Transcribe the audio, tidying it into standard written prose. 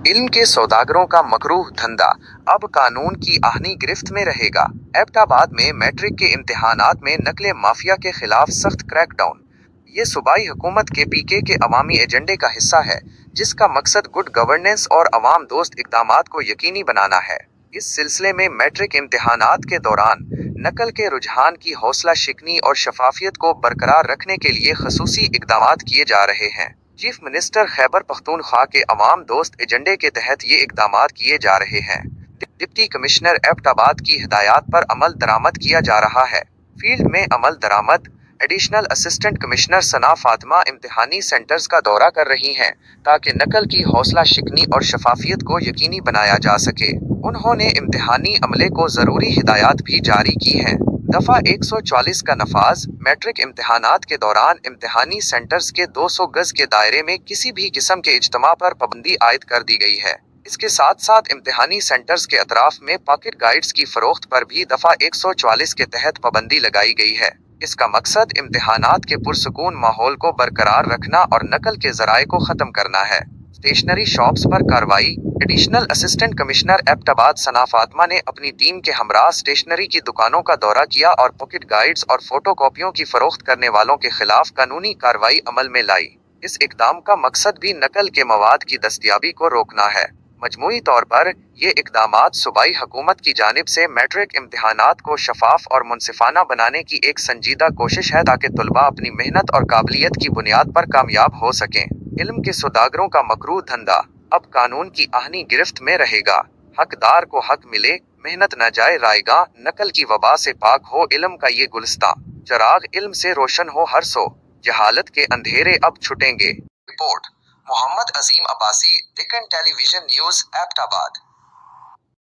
इल्म के सौदागरों का मकरूह धंधा अब कानून की आहनी गिरफ्त में रहेगा। एबटाबाद में मैट्रिक के इम्तिहानात में नकले माफिया के खिलाफ सख्त क्रैकडाउन। ये सूबाई हुकूमत के पीके के अवामी एजेंडे का हिस्सा है, जिसका मकसद गुड गवर्नेंस और अवाम दोस्त इक़दामात को यकीनी बनाना है। इस सिलसिले में मैट्रिक इम्तिहानात के दौरान नकल के रुझान की हौसला शिकनी और शफाफियत को बरकरार रखने के लिए खसूसी इक़दामात किए जा रहे हैं। चीफ मिनिस्टर खैबर पख्तूनख्वा के अवाम दोस्त एजेंडे के तहत ये इक़दामात किए जा रहे हैं। डिप्टी कमिश्नर एबटाबाद की हिदायत पर अमल दरामद किया जा रहा है। फील्ड में अमल दरामद एडिशनल असिस्टेंट कमिश्नर सना फातिमा इम्तिहानी सेंटर्स का दौरा कर रही हैं, ताकि नकल की हौसला शिकनी और शफाफियत को यकीनी बनाया जा सके। उन्होंने इम्तिहानी अमले को ज़रूरी हिदायत भी जारी की हैं। दफ़ा 144 का नफाज मैट्रिक इम्तिहानात के दौरान इम्तिहानी सेंटर्स के 200 गज के दायरे में किसी भी किस्म के इज्तिमा पर पाबंदी आयद कर दी गई है। इसके साथ साथ इम्तिहानी सेंटर्स के अतराफ में पॉकेट गाइड्स की फरोख्त पर भी दफ़ा 144 के तहत पाबंदी लगाई गई है। इसका मकसद इम्तिहानात के पुरसुकून माहौल को बरकरार रखना और नकल के ज़राए को ख़त्म करना है। स्टेशनरी शॉप्स पर कार्रवाई। एडिशनल असिस्टेंट कमिश्नर एबटाबाद सना फातिमा ने अपनी टीम के हमरा स्टेशनरी की दुकानों का दौरा किया और पॉकेट गाइड्स और फोटोकॉपियों की फरोख्त करने वालों के खिलाफ कानूनी कार्रवाई अमल में लाई। इस इक़दाम का मकसद भी नकल के मवाद की दस्तयाबी को रोकना है। मजमूई तौर पर ये इक़दामात सूबाई हुकूमत की जानिब से मैट्रिक इम्तिहानात को शफाफ और मुनसिफाना बनाने की एक संजीदा कोशिश है, ताकि तलबा अपनी मेहनत और काबिलियत की बुनियाद पर कामयाब हो सकें। इल्म के सौदागरों का मकरूह धंधा अब कानून की आहनी गिरफ्त में रहेगा। हकदार को हक मिले, मेहनत न जाए रायगा, नकल की वबा से पाक हो इल्म का ये गुलिस्तां, चराग इल्म से रोशन हो हर सो, जहालत के अंधेरे अब छुटेंगे। रिपोर्ट मोहम्मद अजीम अब्बासी, डेक्कन टेलीविजन न्यूज़, एबटाबाद।